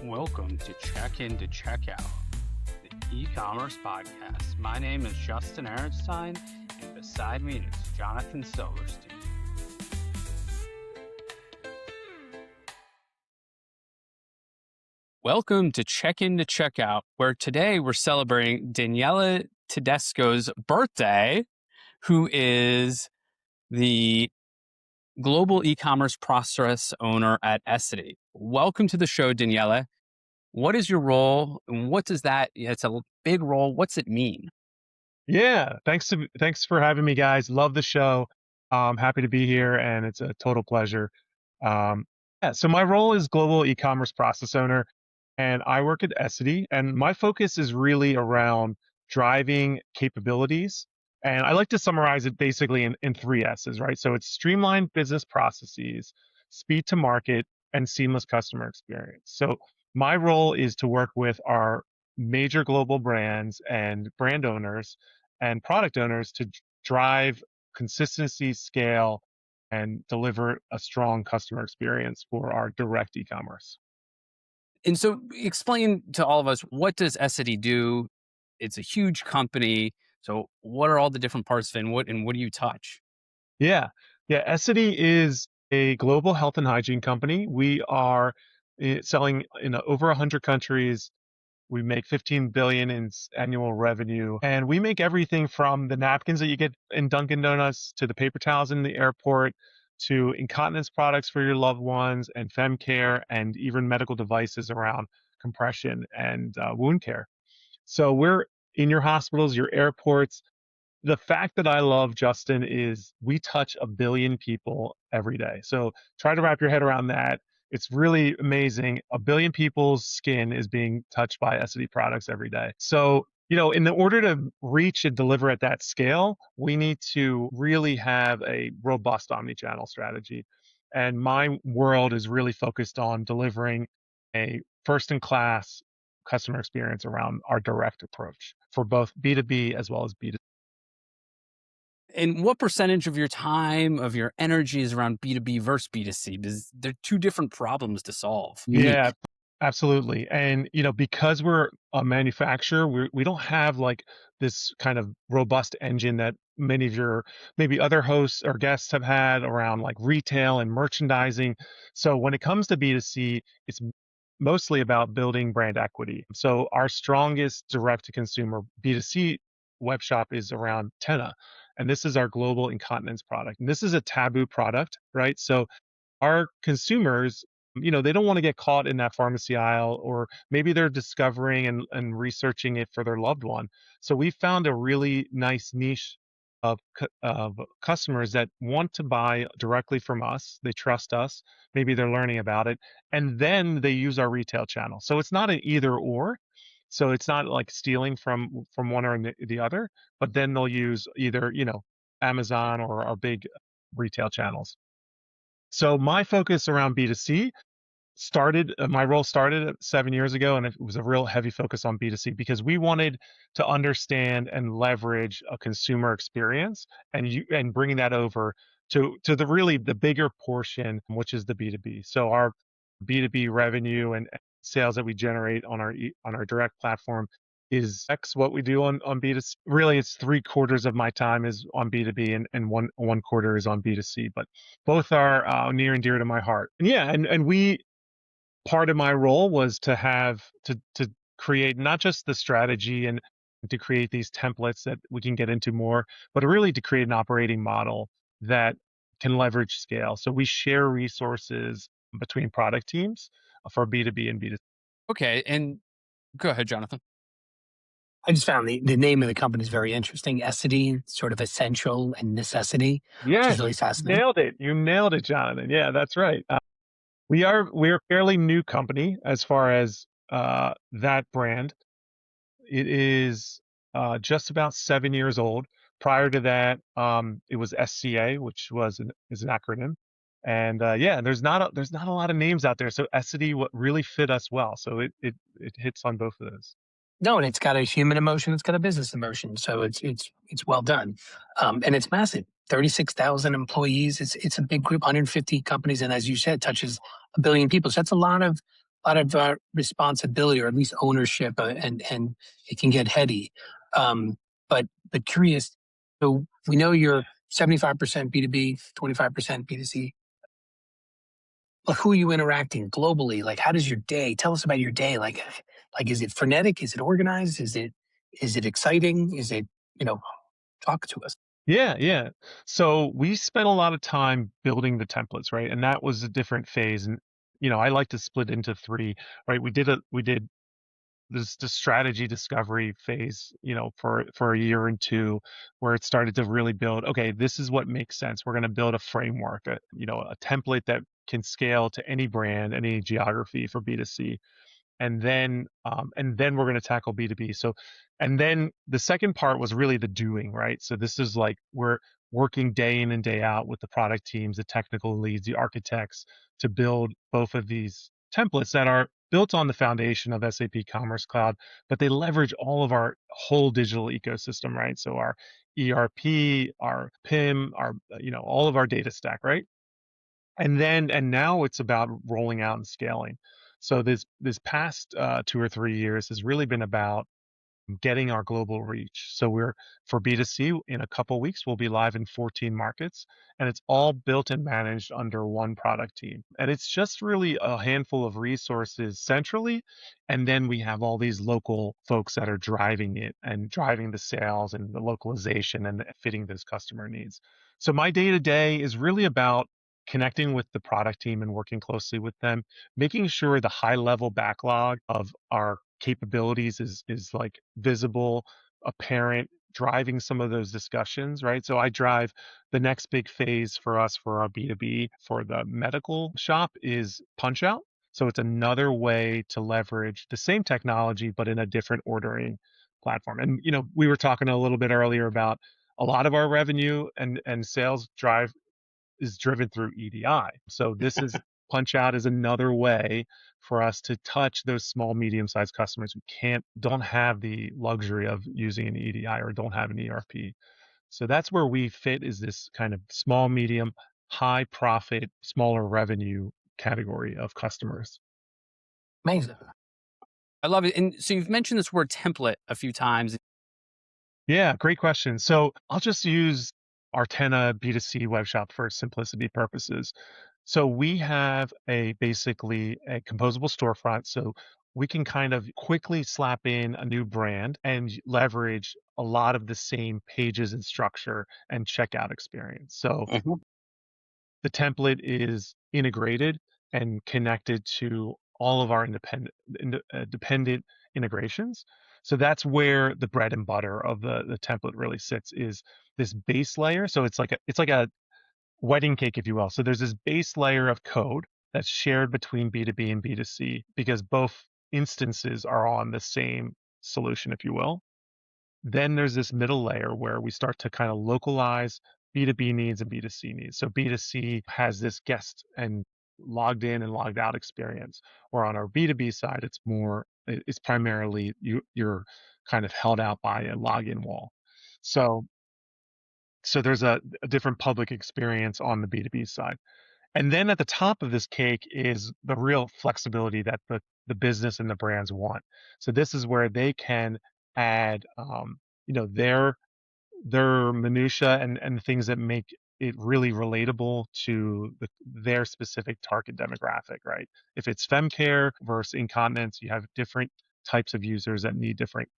Welcome to Check In to Check Out, the e-commerce podcast. My name is Justin Ehrenstein, and beside me is Jonathan Silverstein. Welcome to Check In to Check Out, where today we're celebrating Daniele Tedesco's birthday, who is the global e-commerce process owner at Essity. Welcome to the show, Daniele. What is your role, and what does that? It's a big role. What's it mean? Yeah, thanks for having me, guys. Love the show. Happy to be here, and it's a total pleasure. So my role is global e-commerce process owner, and I work at Essity, and my focus is really around driving capabilities. And I like to summarize it basically in three S's, right? So it's streamlined business processes, speed to market, and seamless customer experience. So my role is to work with our major global brands and brand owners and product owners to drive consistency, scale, and deliver a strong customer experience for our direct e-commerce. And so, explain to all of us, what does Essity do? It's a huge company. So, what are all the different parts of it, and what do you touch? Yeah, yeah. Essity is a global health and hygiene company. We are selling in over 100 countries. We make 15 billion in annual revenue, and we make everything from the napkins that you get in Dunkin Donuts to the paper towels in the airport to incontinence products for your loved ones and fem care and even medical devices around compression and wound care. So we're in your hospitals, your airports. The fact that I love, Justin, is we touch a billion people every day. So try to wrap your head around that. It's really amazing. A billion people's skin is being touched by Essity products every day. So, in order to reach and deliver at that scale, we need to really have a robust omni-channel strategy. And my world is really focused on delivering a first-in-class customer experience around our direct approach for both B2B as well as B2C. And what percentage of your time, of your energy, is around B2B versus B2C? Because they're two different problems to solve. Yeah, absolutely. And because we're a manufacturer, we don't have like this kind of robust engine that many of your maybe other hosts or guests have had around like retail and merchandising. So when it comes to B2C, it's mostly about building brand equity. So our strongest direct to consumer B2C web shop is around Tenna. And this is our global incontinence product. And this is a taboo product, right? So our consumers, they don't want to get caught in that pharmacy aisle, or maybe they're discovering and researching it for their loved one. So we found a really nice niche of customers that want to buy directly from us. They trust us. Maybe they're learning about it, and then they use our retail channel. So it's not an either or. So it's not like stealing from one or the other, but then they'll use either, Amazon or our big retail channels. So my focus around B2C my role started 7 years ago, and it was a real heavy focus on B2C because we wanted to understand and leverage a consumer experience and bringing that over to the bigger portion, which is the B2B. So our B2B revenue and sales that we generate on our direct platform is X what we do on B2C. Really, it's 3/4 of my time is on B2B and one quarter is on B2C, but both are near and dear to my heart. And yeah, and we part of my role was to have to create not just the strategy and to create these templates that we can get into more, but really to create an operating model that can leverage scale. So we share resources between product teams for B2B and B2C. Okay, and go ahead, Jonathan. I just found the name of the company is very interesting. Essity, sort of essential and necessity, which Yeah, is really fascinating. nailed it. You nailed it, Jonathan. Yeah, that's right. We're a fairly new company as far as that brand. It is just about 7 years old. Prior to that, it was SCA, which is an acronym. And there's not a lot of names out there. So Essity what really fit us well. So it hits on both of those. No, and it's got a human emotion, it's got a business emotion, so it's well done, and it's massive. 36,000 employees. It's a big group, 150 companies, and as you said, touches a billion people. So that's a lot of responsibility, or at least ownership, and it can get heady. Um, but curious. So we know you're 75% B2B, 25% B2C. Like, who are you interacting globally? Like, how does your day? Tell us about your day. Like, is it frenetic? Is it organized? Is it exciting? Is it, talk to us. Yeah. So we spent a lot of time building the templates, right? And that was a different phase. And I like to split into three, right? We did this strategy discovery phase, for a year and two, where it started to really build. Okay, this is what makes sense. We're going to build a framework, a template that can scale to any brand, any geography for B2C, and then we're going to tackle B2B. So, and then the second part was really the doing, right? So this is like we're working day in and day out with the product teams, the technical leads, the architects, to build both of these templates that are built on the foundation of SAP Commerce Cloud, but they leverage all of our whole digital ecosystem, right? So our ERP, our PIM, our all of our data stack, right? And now it's about rolling out and scaling. So this past 2 or 3 years has really been about getting our global reach. So we're for B2C in a couple weeks, we'll be live in 14 markets, and it's all built and managed under one product team. And it's just really a handful of resources centrally, and then we have all these local folks that are driving it and driving the sales and the localization and fitting those customer needs. So my day to day is really about connecting with the product team and working closely with them, making sure the high level backlog of our capabilities is like visible, apparent, driving some of those discussions, right? So I drive the next big phase for us for our B2B for the medical shop is punch out. So it's another way to leverage the same technology, but in a different ordering platform. And we were talking a little bit earlier about a lot of our revenue and sales drive is driven through EDI. So this is punch out is another way for us to touch those small, medium-sized customers who don't have the luxury of using an EDI or don't have an ERP. So that's where we fit, is this kind of small, medium, high profit, smaller revenue category of customers. Amazing. I love it. And so you've mentioned this word template a few times. Yeah, great question. So I'll just use Artena B2C web shop for simplicity purposes. So we have basically a composable storefront. So we can kind of quickly slap in a new brand and leverage a lot of the same pages and structure and checkout experience. So Mhm. the template is integrated and connected to all of our dependent integrations. So that's where the bread and butter of the template really sits, is this base layer. So it's like a wedding cake, if you will. So there's this base layer of code that's shared between B2B and B2C because both instances are on the same solution, if you will. Then there's this middle layer where we start to kind of localize B2B needs and B2C needs. So B2C has this guest and logged in and logged out experience, where on our B2B side, it's primarily you're kind of held out by a login wall. So there's a different public experience on the B2B side. And then at the top of this cake is the real flexibility that the business and the brands want. So this is where they can add, their minutia and things that make it really relatable to their specific target demographic, right? If it's femcare versus incontinence, you have different types of users that need different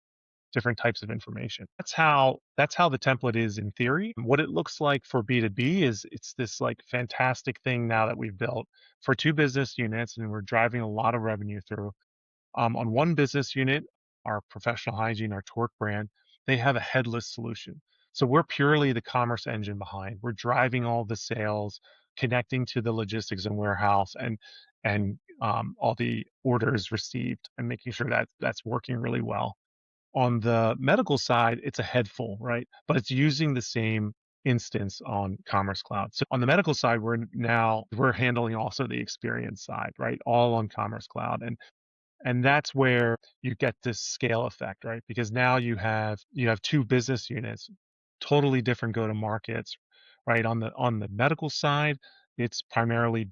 types of information. That's how the template is in theory. What it looks like for B2B is it's this like fantastic thing now that we've built for two business units, and we're driving a lot of revenue through. On one business unit, our professional hygiene, our Torque brand, they have a headless solution. So we're purely the commerce engine behind. We're driving all the sales, connecting to the logistics and warehouse, and all the orders received, and making sure that that's working really well. On the medical side, it's a headful, right? But it's using the same instance on Commerce Cloud. So on the medical side, we're handling also the experience side, right? All on Commerce Cloud. And that's where you get this scale effect, right? Because now you have two business units, totally different go to markets, right? On the medical side, it's primarily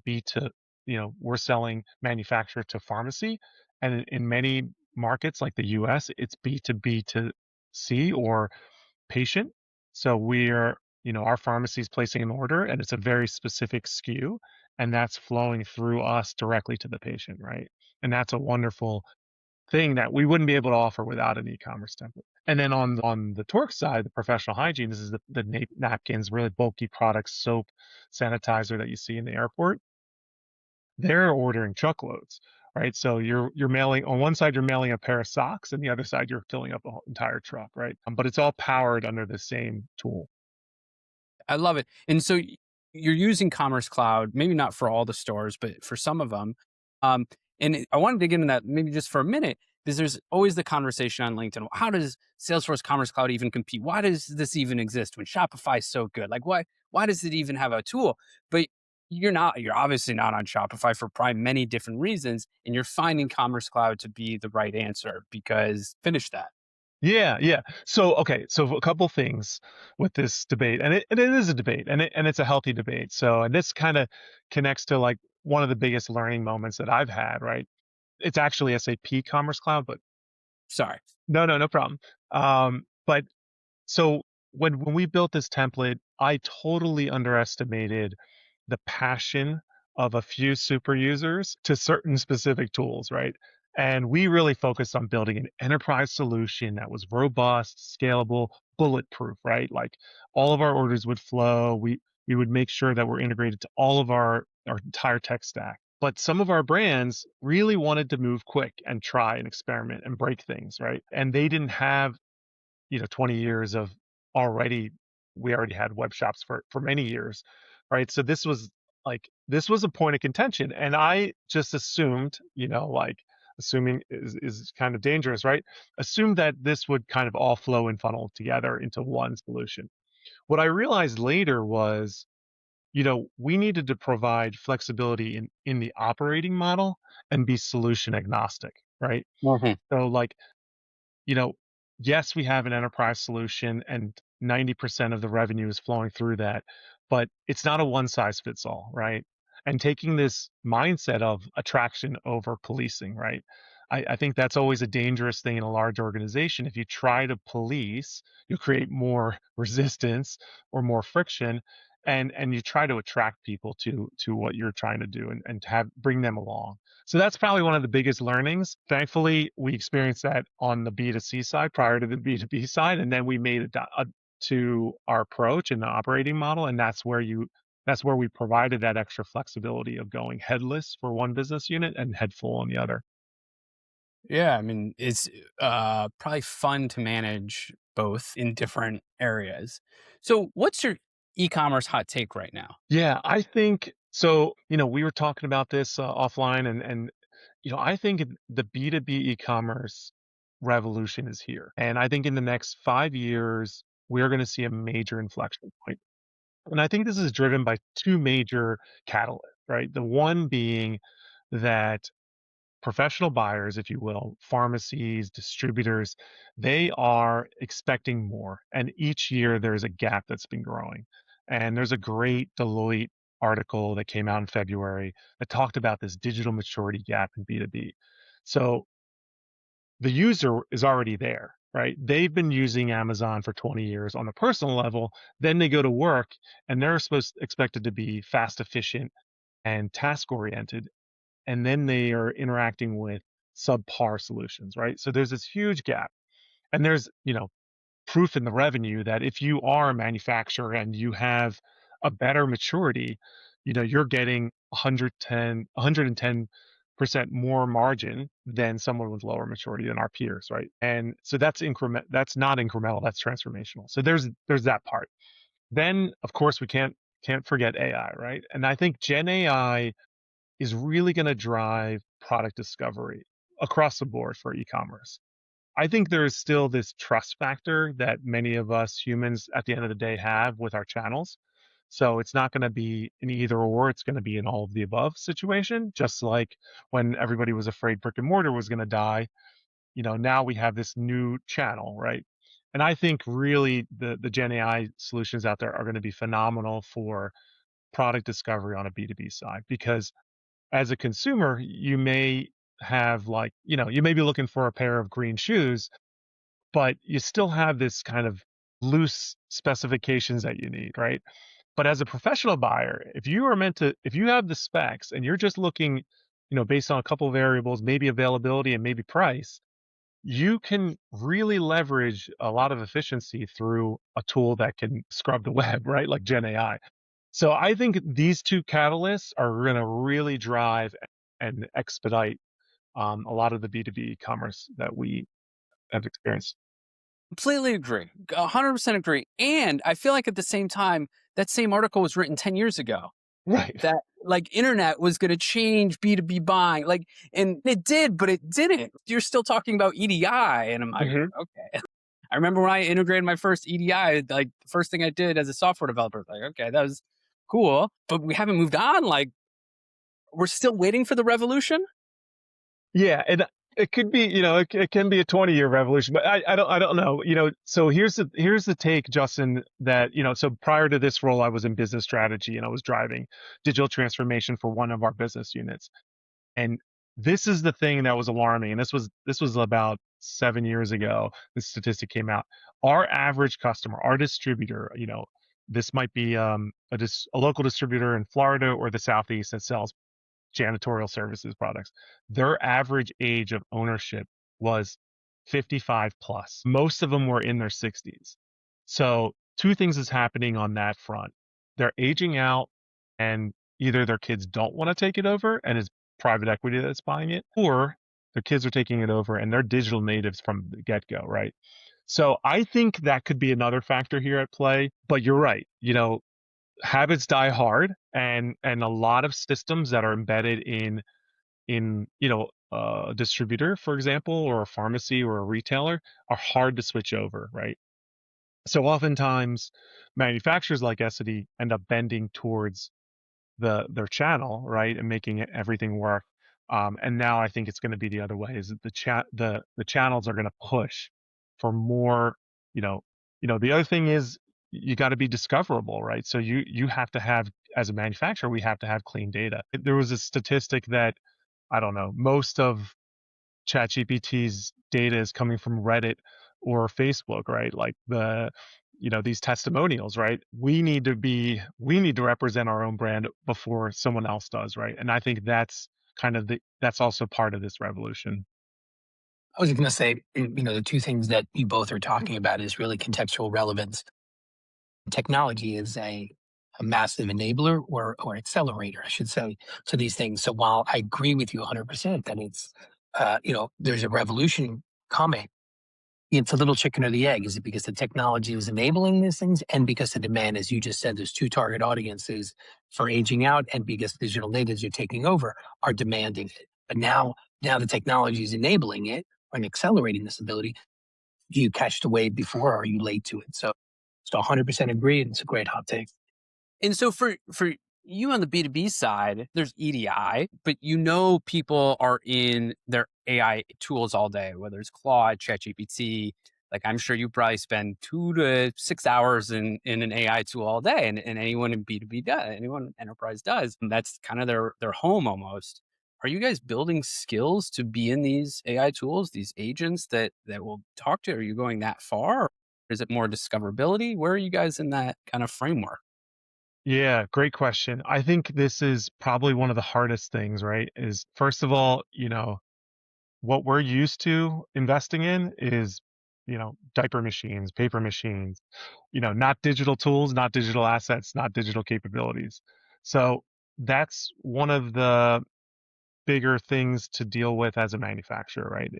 we're selling manufacturer to pharmacy, and in many markets like the US, it's B2B to C or patient. So our pharmacy is placing an order and it's a very specific SKU, and that's flowing through us directly to the patient, right? And that's a wonderful thing that we wouldn't be able to offer without an e-commerce template. And then on the Torque side, the professional hygiene, this is the napkins, really bulky products, soap, sanitizer that you see in the airport. They're ordering truckloads, right? So you're mailing on one side, you're mailing a pair of socks, and the other side, you're filling up a whole entire truck, right? But it's all powered under the same tool. I love it. And so you're using Commerce Cloud, maybe not for all the stores, but for some of them. I want to dig into that maybe just for a minute, because there's always the conversation on LinkedIn. How does Salesforce Commerce Cloud even compete? Why does this even exist when Shopify is so good? Like, why does it even have a tool? But you're obviously not on Shopify for probably many different reasons. And you're finding Commerce Cloud to be the right answer because finish that. Yeah, yeah. So okay, so a couple things with this debate, and it is a debate, and it's a healthy debate. So, and this kind of connects to like one of the biggest learning moments that I've had, right? It's actually SAP Commerce Cloud, but Sorry. no problem. But so when we built this template, I totally underestimated the passion of a few super users to certain specific tools, right? And we really focused on building an enterprise solution that was robust, scalable, bulletproof, right? Like all of our orders would flow. We would make sure that we're integrated to all of our entire tech stack. But some of our brands really wanted to move quick and try and experiment and break things, right? And they didn't have 20 years of already we already had web shops for many years, right? So this was a point of contention, and I just assumed, like assuming is kind of dangerous, right? Assumed that this would kind of all flow and funnel together into one solution. What I realized later was, we needed to provide flexibility in the operating model and be solution agnostic, right? Mhm. So like you know, yes, we have an enterprise solution and 90% of the revenue is flowing through that, but it's not a one size fits all, right? And taking this mindset of attraction over policing, right? I think that's always a dangerous thing in a large organization. If you try to police, you create more resistance or more friction, and you try to attract people to what you're trying to do and to have bring them along. So that's probably one of the biggest learnings. Thankfully, we experienced that on the B2C side prior to the B2B side, and then we made it to our approach and the operating model, and that's where we provided that extra flexibility of going headless for one business unit and head full on the other. Yeah, I mean, it's probably fun to manage both in different areas. So, what's your e-commerce hot take right now? Yeah, I think so. We were talking about this offline, and I think the B2B e-commerce revolution is here. And I think in the next 5 years, we're going to see a major inflection point. And I think this is driven by two major catalysts, right? The one being that professional buyers, if you will, pharmacies, distributors, they are expecting more. And each year there's a gap that's been growing. And there's a great Deloitte article that came out in February that talked about this digital maturity gap in B2B. So the user is already there, right? They've been using Amazon for 20 years on a personal level. Then they go to work and they're expected to be fast, efficient, and task oriented, and then they are interacting with subpar solutions, right? So there's this huge gap. And there's, proof in the revenue that if you are a manufacturer and you have a better maturity, you're getting 110% more margin than someone with lower maturity than our peers, right? And so that's not incremental, that's transformational. So there's that part. Then of course we can't forget AI, right? And I think Gen AI is really going to drive product discovery across the board for e-commerce. I think there is still this trust factor that many of us humans at the end of the day have with our channels. So it's not going to be an either or, it's going to be an all of the above situation. Just like when everybody was afraid brick and mortar was going to die, now we have this new channel, right? And I think really the Gen AI solutions out there are going to be phenomenal for product discovery on a B2B side because as a consumer, you may have like, you may be looking for a pair of green shoes, but you still have this kind of loose specifications that you need, right? But as a professional buyer, if you have the specs and you're just looking, based on a couple of variables, maybe availability and maybe price, you can really leverage a lot of efficiency through a tool that can scrub the web, right? Like Gen AI. So I think these two catalysts are going to really drive and expedite a lot of the B2B commerce that we have experienced. Completely agree. 100% agree. And I feel like at the same time, that same article was written 10 years ago. Right. That like internet was going to change B2B buying. Like, and it did, but it didn't. You're still talking about EDI. And I'm like, Hmm. okay. I remember when I integrated my first EDI, like the first thing I did as a software developer, like, okay, that was cool, but we haven't moved on. Like, we're still waiting for the revolution. Yeah, and it could be, it can be a 20-year revolution, but I don't know. So here's the take, Justin, that, so prior to this role, I was in business strategy and I was driving digital transformation for one of our business units. And this is the thing that was alarming. And this was about 7 years ago. This statistic came out. Our average customer, our distributor, this might be a local distributor in Florida or the Southeast that sells janitorial services products. Their average age of ownership was 55 plus. Most of them were in their 60s. So two things is happening on that front. They're aging out, and either their kids don't want to take it over and it's private equity that's buying it, or their kids are taking it over and they're digital natives from the get-go, right? So I think that could be another factor here at play. But you're right. Habits die hard, and a lot of systems that are embedded in a distributor, for example, or a pharmacy or a retailer are hard to switch over, right? So oftentimes manufacturers like Essity end up bending towards their channel, right, and making everything work. And now I think it's going to be the other way. Is that the channels are going to push for more. You know, the other thing is you got to be discoverable, right? So you have to have, as a manufacturer, we have to have clean data. There was a statistic that, I don't know, most of ChatGPT's data is coming from Reddit or Facebook, right? Like these testimonials, right? We need to represent our own brand before someone else does, right? And I think that's also part of this revolution. I was going to say, the two things that you both are talking about is really contextual relevance. Technology is a massive enabler or accelerator, I should say, to these things. So while I agree with you 100% that it's, there's a revolution coming, it's a little chicken or the egg. Is it because the technology is enabling these things and because the demand, as you just said, there's two target audiences for aging out and because digital natives are taking over are demanding it. But now the technology is enabling it and accelerating this ability. Do you catch the wave before or are you late to it? So 100% agree. And it's a great hot take. And so for you on the B2B side, there's EDI, but people are in their AI tools all day, whether it's Claude, ChatGPT. Like I'm sure you probably spend 2 to 6 hours in an AI tool all day, and anyone in B2B does, anyone enterprise does. And that's kind of their home almost. Are you guys building skills to be in these AI tools, these agents that will talk to? Are you going that far? Or is it more discoverability? Where are you guys in that kind of framework? Yeah, great question. I think this is probably one of the hardest things, right? Is first of all, what we're used to investing in is, diaper machines, paper machines, not digital tools, not digital assets, not digital capabilities. So that's one of the bigger things to deal with as a manufacturer, right?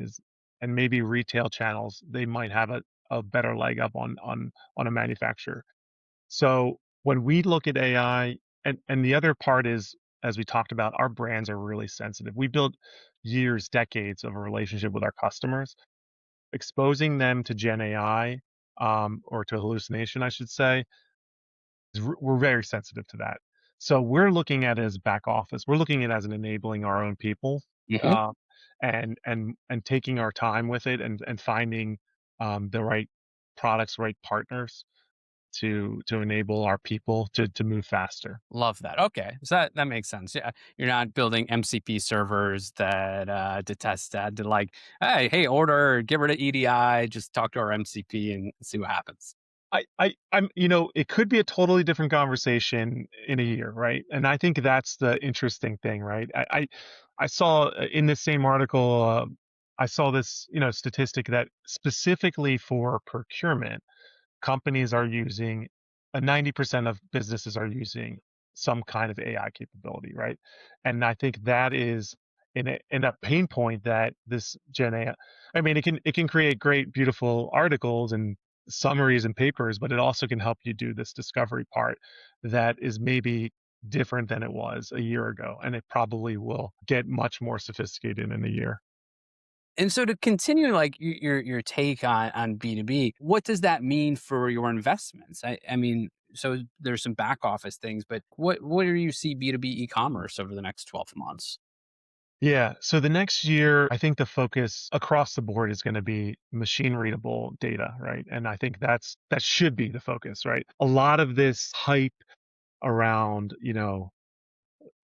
And maybe retail channels, they might have a better leg up on a manufacturer. So when we look at AI, and the other part is, as we talked about, our brands are really sensitive. We built years, decades of a relationship with our customers. Exposing them to Gen AI, or to hallucination, I should say, we're very sensitive to that. So we're looking at it as back office. We're looking at it as an enabling our own people, Mhm. uh, and taking our time with it and finding the right products, right partners. to enable our people to move faster. Love that. Okay, so that makes sense. Yeah, you're not building MCP servers that detest that. They're like, hey, order, get rid of EDI, just talk to our MCP and see what happens. I'm, it could be a totally different conversation in a year, right? And I think that's the interesting thing, right? I saw in this same article, I saw this, statistic that specifically for procurement, companies are using, 90% of businesses are using some kind of AI capability, right? And I think that is in a pain point that this Gen AI, I mean, it can create great, beautiful articles and summaries and papers, but it also can help you do this discovery part that is maybe different than it was a year ago, and it probably will get much more sophisticated in a year. And so to continue like your take on B2B, what does that mean for your investments? I mean, so there's some back office things, but what do you see B2B e-commerce over the next 12 months? Yeah. So the next year, I think the focus across the board is going to be machine readable data, right? And I think that should be the focus, right? A lot of this hype around,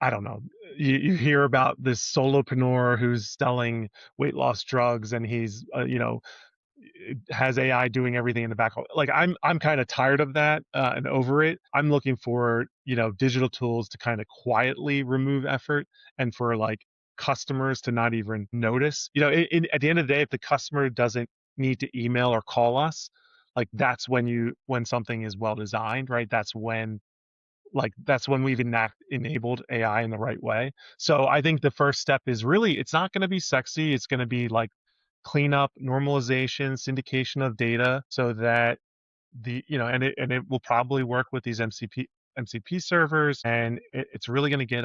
I don't know, you hear about this solopreneur who's selling weight loss drugs and he's, has AI doing everything in the back. Like I'm kind of tired of that and over it. I'm looking for digital tools to kind of quietly remove effort and for like customers to not even notice. At the end of the day, if the customer doesn't need to email or call us, like that's when something is well designed, right? That's when we've enabled AI in the right way. So I think the first step is really it's not going to be sexy. It's going to be like cleanup, normalization, syndication of data so that and it will probably work with these MCP servers, and it's really going to get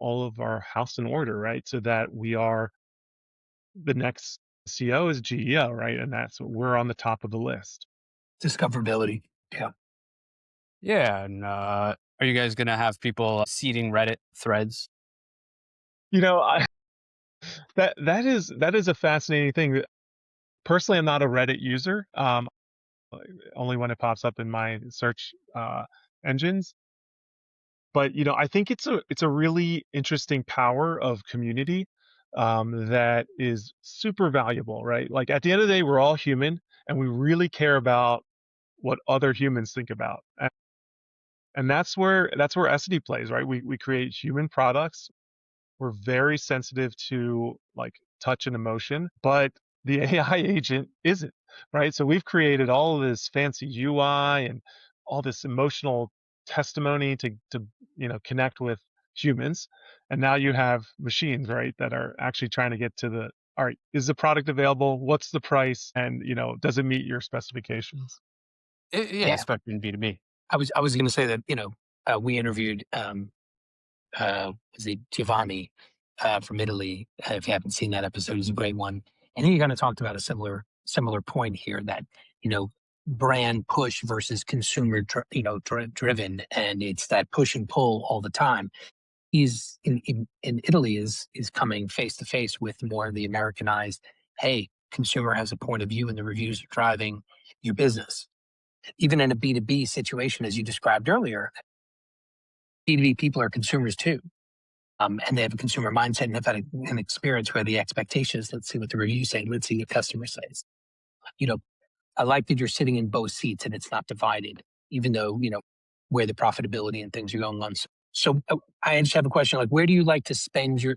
all of our house in order, right? So that we are the next CO is GEO, right? And we're on the top of the list. Discoverability. Yeah. Yeah, and are you guys gonna have people seeding Reddit threads? I, that is a fascinating thing. Personally, I'm not a Reddit user. Only when it pops up in my search engines. But I think it's a really interesting power of community that is super valuable, right? Like at the end of the day, we're all human, and we really care about what other humans think about, and that's where Essity plays, right? We create human products. We're very sensitive to like touch and emotion, but the AI agent isn't, right? So we've created all of this fancy UI and all this emotional testimony to connect with humans. And now you have machines, right, that are actually trying to get to the all right, is the product available? What's the price? And does it meet your specifications? Yeah, Yeah. especially in B2B. I was going to say that, we interviewed, was it Giovanni from Italy. If you haven't seen that episode, it's a great one. And he kind of talked about a similar point here that, you know, brand push versus consumer, driven. And it's that push and pull all the time. He's in Italy is coming face to face with more of the Americanized, hey, consumer has a point of view and the reviews are driving your business. Even in a B2B situation, as you described earlier, B2B people are consumers too. And they have a consumer mindset and have had an experience where the expectation is, let's see what the reviews say, let's see what customer says. You know, I like that you're sitting in both seats and it's not divided, even though, where the profitability and things are going on. So I just have a question, like, where do you like to spend your,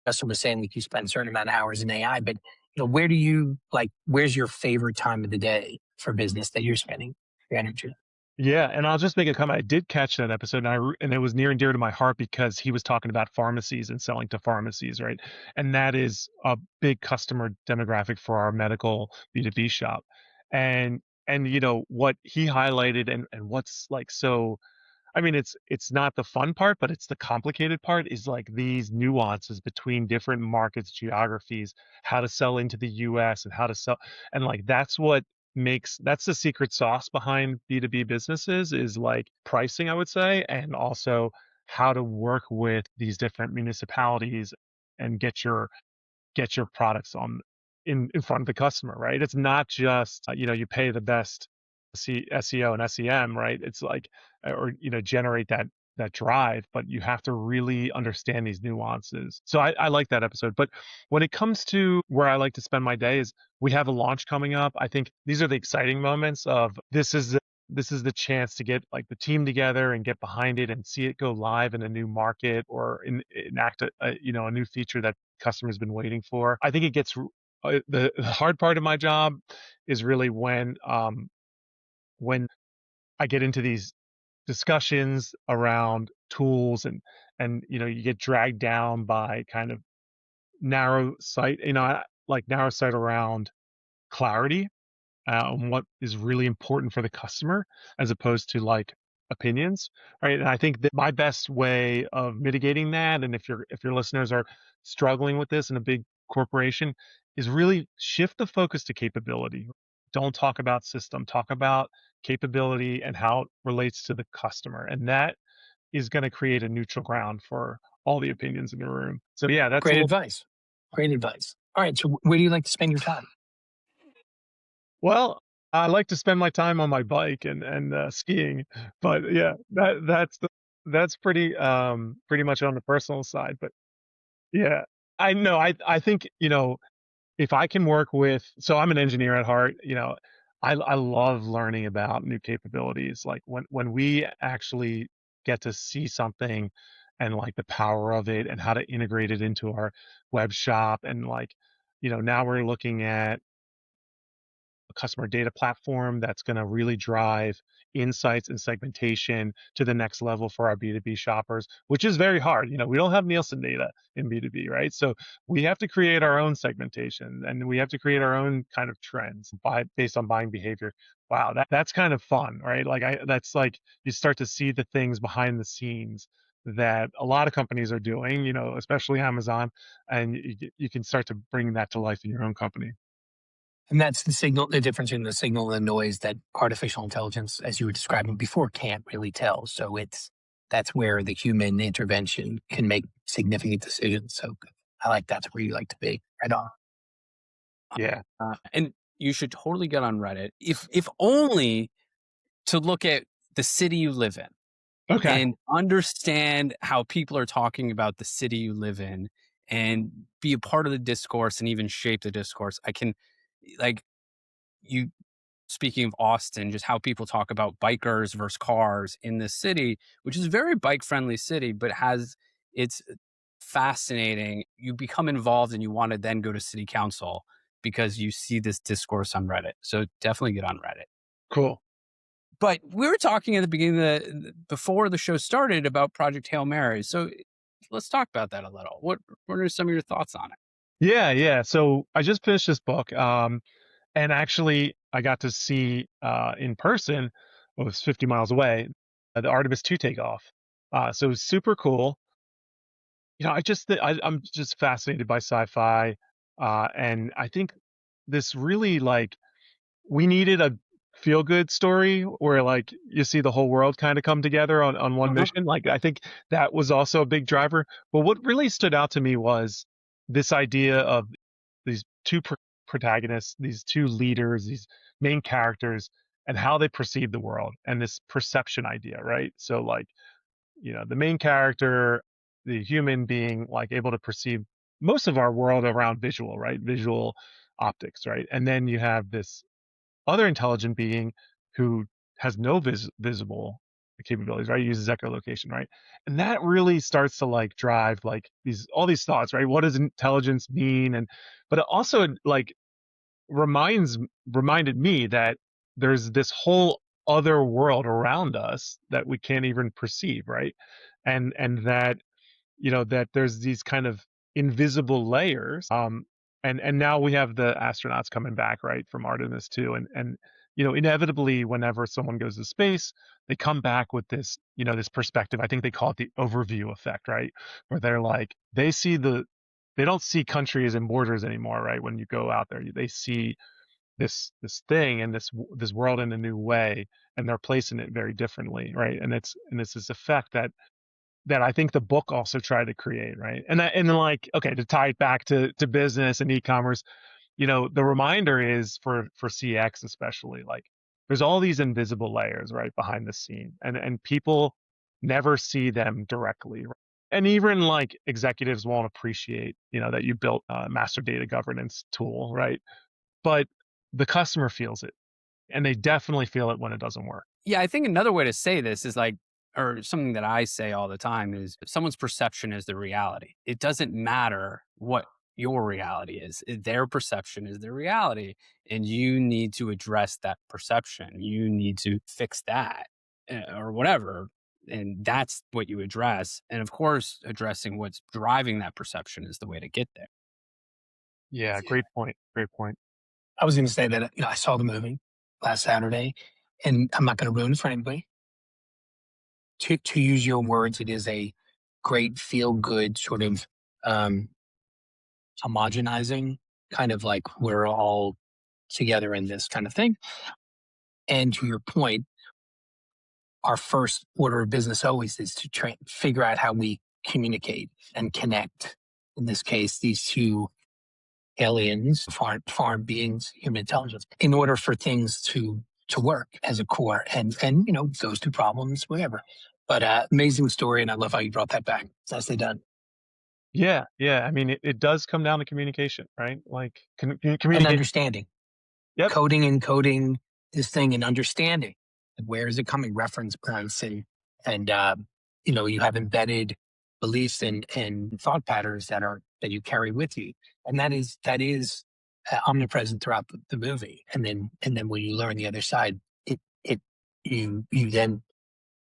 customer was saying like you spend a certain amount of hours in AI, but, where do you where's your favorite time of the day for business that you're spending your energy? Yeah, and I'll just make a comment. I did catch that episode, and it was near and dear to my heart because he was talking about pharmacies and selling to pharmacies, right? And that is a big customer demographic for our medical B2B shop. And what he highlighted and what's like so I mean, it's not the fun part, but it's the complicated part is like these nuances between different markets, geographies, how to sell into the US and how to sell. And like that's the secret sauce behind B2B businesses is like pricing, I would say, and also how to work with these different municipalities and get your products on in front of the customer, right? It's not just you pay the best SEO and SEM, right? It's like, or generate that drive, but you have to really understand these nuances. So I like that episode. But when it comes to where I like to spend my day is we have a launch coming up. I think these are the exciting moments of this is the chance to get like the team together and get behind it and see it go live in a new market or enact a new feature that customers been waiting for. I think it gets the hard part of my job is really when I get into these discussions around tools and you get dragged down by kind of narrow sight, like narrow sight around clarity on what is really important for the customer as opposed to like opinions, right? And I think that my best way of mitigating that, and if your listeners are struggling with this in a big corporation, is really shift the focus to capability. Don't talk about system, talk about capability and how it relates to the customer. And that is going to create a neutral ground for all the opinions in the room. So yeah, that's a Great little. advice. Great advice. All right. So where do you like to spend your time? Well, I like to spend my time on my bike and skiing, but yeah, that's pretty much on the personal side. But yeah, I know I think if I can work with, so I'm an engineer at heart, I love learning about new capabilities. Like when we actually get to see something and like the power of it and how to integrate it into our web shop and like now we're looking at a customer data platform that's going to really drive insights and segmentation to the next level for our B2B shoppers, which is very hard. We don't have Nielsen data in B2B, right? So we have to create our own segmentation and we have to create our own kind of trends based on buying behavior. Wow, that's kind of fun, right? That's like you start to see the things behind the scenes that a lot of companies are doing, especially Amazon, and you can start to bring that to life in your own company. And that's the difference in the signal and the noise that artificial intelligence, as you were describing before, can't really tell. So that's where the human intervention can make significant decisions. So I like that's where you like to be. Right on. Yeah. And you should totally get on Reddit, if only to look at the city you live in Okay. and understand how people are talking about the city you live in and be a part of the discourse and even shape the discourse. I can, like, you speaking of Austin, just how people talk about bikers versus cars in this city, which is a very bike friendly city, but it's fascinating. You become involved and you want to then go to city council because you see this discourse on Reddit. So definitely get on Reddit. Cool. But we were talking at the beginning before the show started about Project Hail Mary. So let's talk about that a little. What are some of your thoughts on it? Yeah. So I just finished this book, and actually I got to see in person. Well, it was 50 miles away, the Artemis 2 takeoff. So it was super cool. I'm just fascinated by sci-fi, and I think this really like we needed a feel good story where like you see the whole world kind of come together on one Uh-huh. mission. Like I think that was also a big driver. But what really stood out to me was this idea of these two protagonists, these two leaders, these main characters, and how they perceive the world and this perception idea, right? So like, the main character, the human being like able to perceive most of our world around visual, right? Visual optics, right? And then you have this other intelligent being who has no visible capabilities, right? Uses echolocation, right? And that really starts to like drive like all these thoughts, right? What does intelligence mean? But it also like reminded me that there's this whole other world around us that we can't even perceive, right? And that that there's these kind of invisible layers. And now we have the astronauts coming back, right, from Artemis 2. And inevitably, whenever someone goes to space, they come back with this perspective. I think they call it the overview effect, right? Where they're like, they don't see countries and borders anymore, right? When you go out there, they see this thing and this world in a new way, and they're placing it very differently, right? And it's this effect that I think the book also tried to create, right? And like, okay, to tie it back to business and e-commerce, the reminder is for CX especially, like there's all these invisible layers right behind the scene, and people never see them directly. And even like executives won't appreciate, that you built a master data governance tool, right? But the customer feels it, and they definitely feel it when it doesn't work. Yeah, I think another way to say this is like, or something that I say all the time is someone's perception is the reality. It doesn't matter what your reality is. Their perception is their reality. And you need to address that perception. You need to fix that or whatever. And that's what you address. And of course, addressing what's driving that perception is the way to get there. Yeah, great point. Great point. I was going to say that I saw the movie last Saturday, and I'm not going to ruin it for anybody. To use your words, it is a great feel good sort of um, homogenizing, kind of like we're all together in this kind of thing. And to your point, our first order of business always is to figure out how we communicate and connect. In this case, these two aliens, foreign beings, human intelligence, in order for things to work as a core, and those two problems, whatever. But amazing story, and I love how you brought that back. Nicely done. Yeah, yeah. I mean, it does come down to communication, right? Like And communicate. understanding. Yep. Coding and coding this thing and understanding. And where is it coming? Reference points and you have embedded beliefs and thought patterns that you carry with you, and that is omnipresent throughout the movie. And then when you learn the other side, you then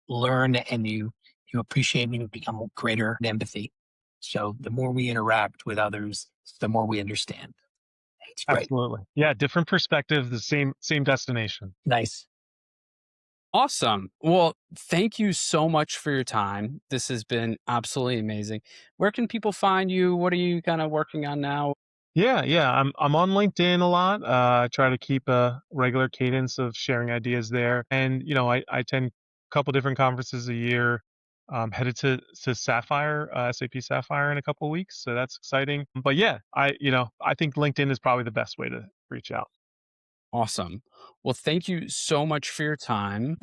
learn, and you appreciate, and you become greater in empathy. So the more we interact with others, the more we understand. It's great. Absolutely. Yeah, different perspective, the same destination. Nice. Awesome. Well, thank you so much for your time. This has been absolutely amazing. Where can people find you? What are you kind of working on now? Yeah. I'm on LinkedIn a lot. I try to keep a regular cadence of sharing ideas there, and I attend a couple different conferences a year. Headed to Sapphire, SAP Sapphire in a couple of weeks, so that's exciting. But yeah, I think LinkedIn is probably the best way to reach out. Awesome. Well, thank you so much for your time.